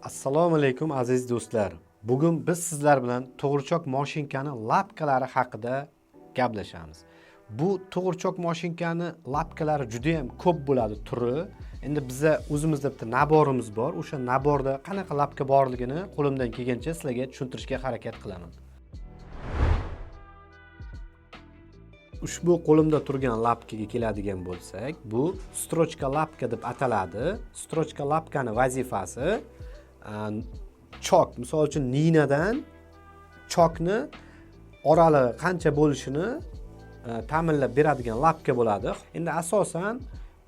Assalomu alaykum aziz do'stlar. Bugun biz sizlar bilan to'g'richoq mashinkani lapkalari haqida gaplashamiz. Bu to'g'richoq mashinkani lapkalari juda ham ko'p bo'ladi turi. Endi bizda o'zimizda bitta naborimiz bor. O'sha naborda qanaqa lapka borligini qo'limdan kelgancha sizlarga tushuntirishga harakat qilaman. Ushbu qo'limda turgan lapkaga keladigan bo'lsak, bu strochka lapka deb ataladi. Strochka lapkani vazifasi chok, misol uchun ninadan chokni oralig'i qancha bo'lishini ta'minlab beradigan lapka bo'ladi. Endi asosan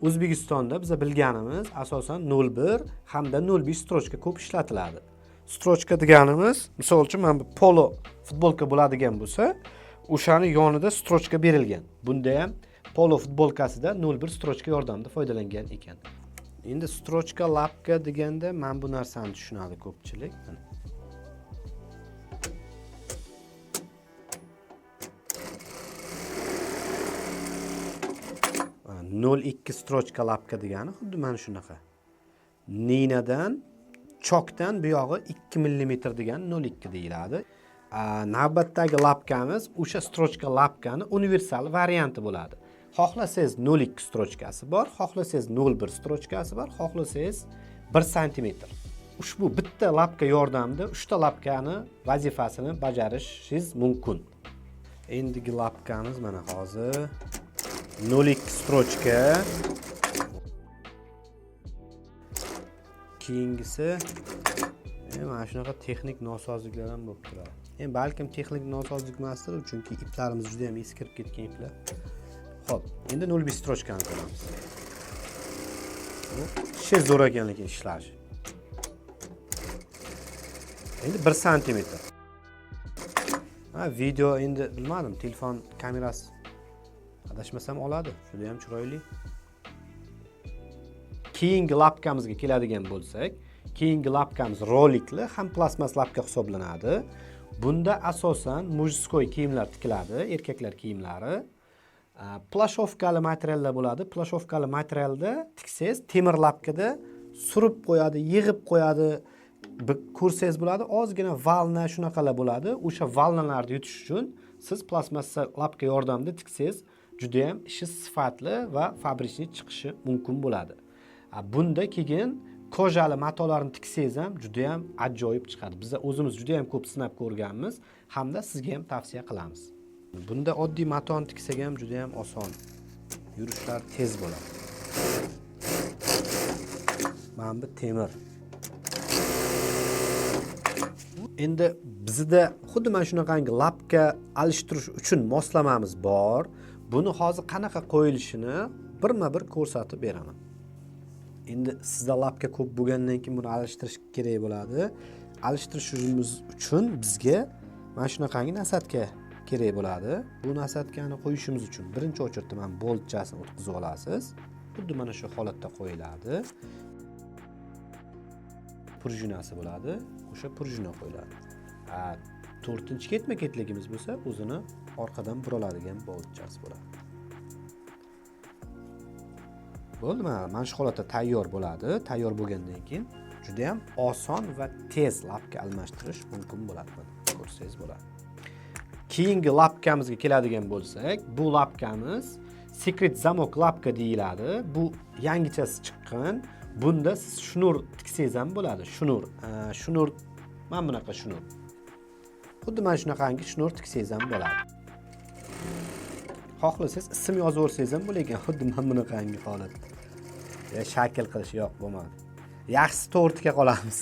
O'zbekistonda biz bilganimiz asosan 01 hamda 05 strochka ko'p ishlatiladi. Strochka deganimiz, misol uchun mana bu polo futbolka bo'ladigan bo'lsa, o'shani yonida strochka berilgan. Bunda ham polo futbolkasida 01 strochka yordamida foydalangan ekan. Endi strochka lapka deganda men bu narsani tushunadi ko'pchilik. 02 strochka lapka degani xuddi mana shunaqa. Ninadan chokdan bu yog'i 2 mm degan 02 deyiladi. Navbatdagi lapkamiz o'sha strochka lapkani universal varianti bo'ladi. Xohlasangiz 02 strochkasi bor, xohlasangiz 01 strochkasi bor, xohlasangiz 1 sm. Ushbu bitta lapka yordamida 3 ta lapkani vazifasini bajarishingiz mumkin. Endigi lapkamiz mana hozir 02 strochka. Keyingisi mana shunaqa texnik nosozliklar ham bo'lib turadi. Balkim texnik nosozlik emasdir, chunki iplarimiz juda ham eskirib ketgan iplar. Xo'p, endi 05 strochkani ko'ramiz. Bu shu zo'r ekanligi ishlashi. Endi 1 sm. Video endi bilmadim, telefon kamerasi adashmasam oladi. Juda ham chiroyli. Keyingi lapkamizga keladigan bo'lsak, keyingi lapkamiz rolikli ham plastmas lapka hisoblanadi. Bunda asosan mujskoy kiyimlar tikiladi, erkaklar kiyimlari. Plashovkali materiallar bo'ladi. Plashovkali materialda tiksangiz temir lapkada surib qo'yadi, yig'ib qo'yadi. Ko'rsangiz bo'ladi, ozgina valna shunaqalar bo'ladi. O'sha valnalarni yutish uchun siz plastmassa lapka yordamida tiksangiz juda ham ishi sifatli va fabrichniy chiqishi mumkin bo'ladi. Bunda keyin kojali matolarni tiksangiz ham juda ham ajoyib chiqadi. Biz o'zimiz juda ham ko'p sinab ko'rganmiz hamda sizga ham tavsiya qilamiz. Bunda oddiy matoni tiksak ham juda ham oson. Yurishlar tez bo'ladi. Mana bu temir. Endi bizda xuddi mana shunaqangi lapka alishtirish uchun moslamamiz bor. Buni hozir qanaqa qo'yilishini birma-bir ko'rsatib beraman. Endi sizda lapka ko'p bo'lgandan keyin buni alishtirish kerak bo'ladi. Alishtirishimiz uchun bizga mana shunaqangi nasatka kerak bo'ladi. Bu nasatkani qo'yishimiz uchun birinchi o'chirda mana boltchasini o'tkazib olasiz. Xuddi mana shu holatda qo'yiladi. Prujinasi bo'ladi. O'sha prujina qo'yiladi. 4-chi ketma-ketligimiz bo'lsa, o'zini orqadan buroladigan boltchasi bo'ladi. Bo'ldi, mana shu holatda tayyor bo'ladi. Tayyor bo'lgandan keyin juda ham oson va tez lapka almashtirish mumkin bo'ladi. Ko'rsangiz bo'ladi. Keyingi lapkamizga keladigan bo'lsak, bu lapkamiz secret zamok lapka deyiladi. Bu yangichasi chiqqan. Bunda siz shnur tiksangiz ham bo'ladi. Shnur mana bunaqa shnur. Xuddi mana shunaqangi shnur tiksangiz ham bo'ladi. Xohlasangiz ism yozib o'rsangiz ham bo'lar, xuddi mana bunaqangi holat. Shakl qilish yo'q bo'lmadi. Yaxshisi to'g'ri tika qolamiz.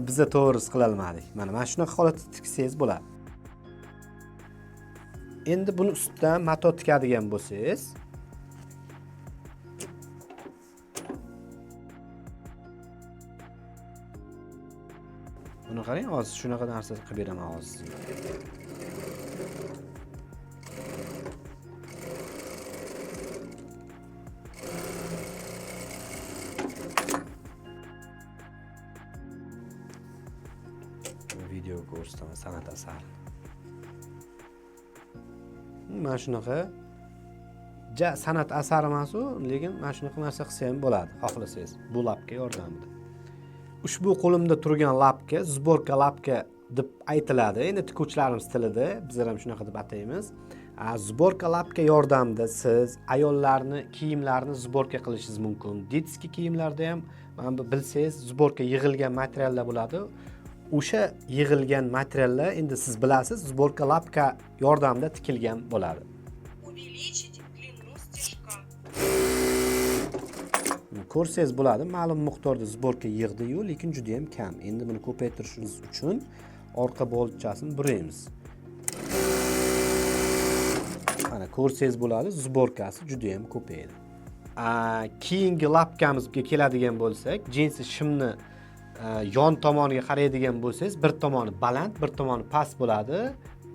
Bizda to'g'risi qila olmadik. Mana shunaqa holatda tiksangiz bo'ladi. Endi buni ustidan mato tikadigan bo'lsangiz, buni qarang, hozir shunaqa narsa qilib beraman hozir sizga. Video ko'rsataman san'at asari. Mana shunaqa san'at asari emas u, lekin mana shunaqa narsa qilsa ham bo'ladi, xohlasangiz, bu lapka yordamida. Ushbu qo'limda turgan lapka sborka lapka deb aytiladi. Endi tikuvchilarimiz tilida bizlar ham shunaqa deb ataymiz. Sborka lapka yordamida siz ayollarni kiyimlarini sborka qilishingiz mumkin. Detskiy kiyimlarda ham mana bu bilsangiz sborka yig'ilgan materiallar bo'ladi. O'sha yig'ilgan materiallar endi siz bilasiz, sborka lapka yordamida tikilgan bo'ladi. Увеличить длину стежка. Ko'rsangiz bo'ladi, ma'lum miqdorda sborka yig'di-yu, lekin juda ham kam. Endi buni ko'paytirishimiz uchun orqa boltchasini buraymiz. Mana ko'rsangiz bo'ladi, sborkasi juda ham ko'paydi. Keyingi lapkamizga keladigan bo'lsak, jinsi shimni yon tomoniga qaraydigan bo'lsangiz, bir tomoni baland, bir tomoni past bo'ladi.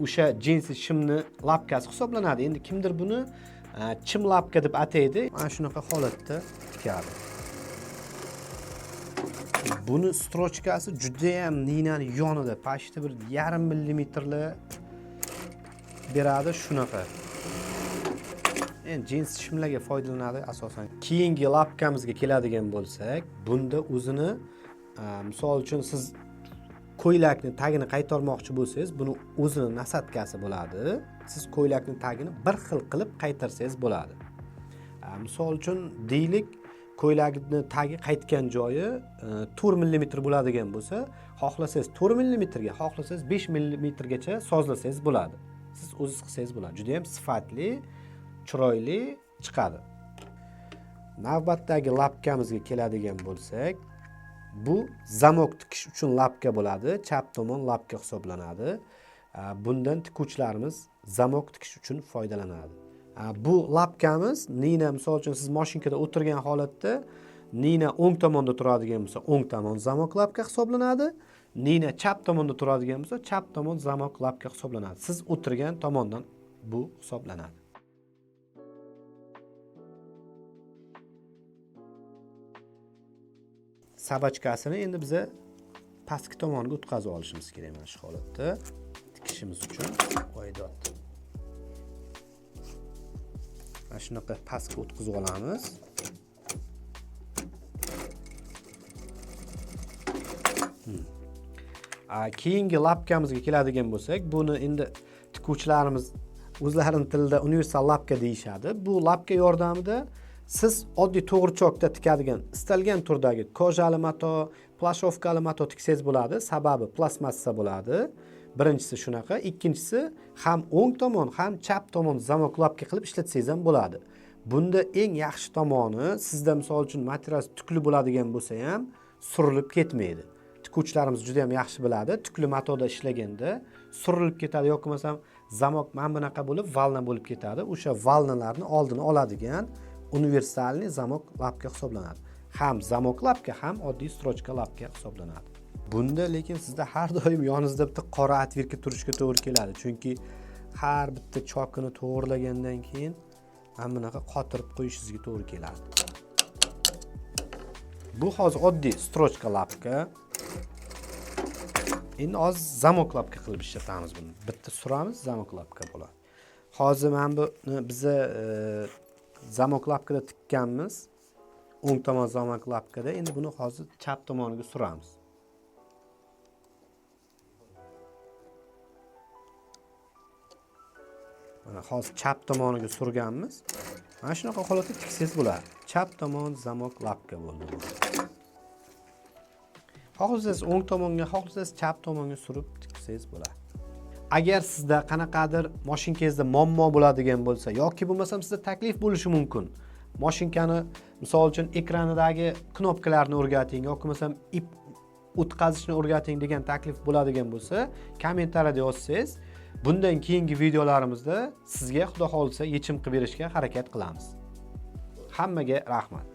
O'sha jinsi shimni lapkasi hisoblanadi. Endi kimdir buni chim lapka deb ataydi. Mana shunaqa holatda tikadi. Buni strochkasi juda ham ninani yonida, pashti bir 0,5 millimetrli beradi shunaqa. Endi jins shimlarga foydalanadi asosan. Keyingi lapkamizga keladigan bo'lsak, bunda o'zini misol uchun siz ko'ylakni tagini qaytarmoqchi bo'lsangiz, buni o'zini nasatkasi bo'ladi. Siz ko'ylakning tagini bir xil qilib qaytarsangiz bo'ladi. Misol uchun deylik, ko'ylakning tagi qaytgan joyi 4 mm bo'ladigan bo'lsa, xohlasangiz 4 mm ga, xohlasangiz 5 mm gacha sozlasangiz bo'ladi. Siz o'zingiz qilsangiz bo'ladi. Juda ham sifatli, chiroyli chiqadi. Navbatdagi lapkamizga keladigan bo'lsak, bu zamok tikish uchun lapka bo'ladi. Chap tomon lapka hisoblanadi. Bundan tikuvchilarimiz zamok tikish uchun foydalanadi. Bu lapkamiz nina, misol uchun siz mashinkada o'tirgan holatda nina o'ng tomonda turadigan bo'lsa, o'ng tomon zamok lapka hisoblanadi. Nina chap tomonda turadigan bo'lsa, chap tomon zamok lapka hisoblanadi. Siz o'tirgan tomondan bu hisoblanadi. Sabachkasini endi biza pastki tomoniga o'tkazib olishimiz kerak mana shu holatda tikishimiz uchun qoidot. Mana shunaqa pastga o'tkazib olamiz. Keyingi lapkamizga keladigan bo'lsak, buni endi tikuvchilarimiz o'zlarining tilida universal lapka deyishadi. Bu lapka yordamida siz oddiy to'g'richoqda tikadigan istalgan turdagi kojali mato, plashovkali mato tiksangiz bo'ladi. Sababi plastmassa bo'ladi. Birinchisi shunaqa, ikkinchisi ham o'ng tomon, ham chap tomon zamok lapka qilib ishlatsangiz ham bo'ladi. Bunda eng yaxshi tomoni, sizda misol uchun material tukli bo'ladigan bo'lsa ham surilib ketmaydi. Tikuvchilarimiz juda ham yaxshi biladi. Tukli matoda ishlaganda surilib ketadi yoki bo'lmasam zamok mana bunaqa bo'lib, valna bo'lib ketadi. O'sha valnalarni oldini oladigan universalniy zamok lapka hisoblanadi. Ham zamok lapka, ham oddiy strochka lapka hisoblanadi. Bunda lekin sizda har doim yoningizda bitta qora atvirka turishga to'g'ri keladi. Chunki har bitta chokini to'g'rilagandan keyin mana bunaqa qotirib qo'yishingizga to'g'ri keladi. Bu hozir oddiy strochka lapka. Endi hozir zamok lapka qilib ishlatamiz buni. Bitta suramiz, zamok lapka bo'ladi. Hozir mana bu biza zamok lapkada tikkanmiz. O'ng tomon zamok lapkada. Endi buni hozir chap tomoniga suramiz. Mana hozir chap tomoniga surganmiz. Mana shunaqa holatda tiksangiz bo'ladi. Chap tomon zamok lapka bo'ldi. Xohlasangiz o'ng tomonga, xohlasangiz chap tomonga surib tiksangiz bo'ladi. Agar sizda qanaqadir mashinkangizda muammo bo'ladigan bo'lsa yoki bo'lmasam sizda taklif bo'lishi mumkin. Mashinkani misol uchun ekranidagi knopkalarni o'rgating yoki bo'lmasam ip o'tkazishni o'rgating degan taklif bo'ladigan bo'lsa, kommentariyada yozsangiz, bundan keyingi videolarimizda sizga xudo xolisa yechim qilib berishga harakat qilamiz. Hammaga rahmat.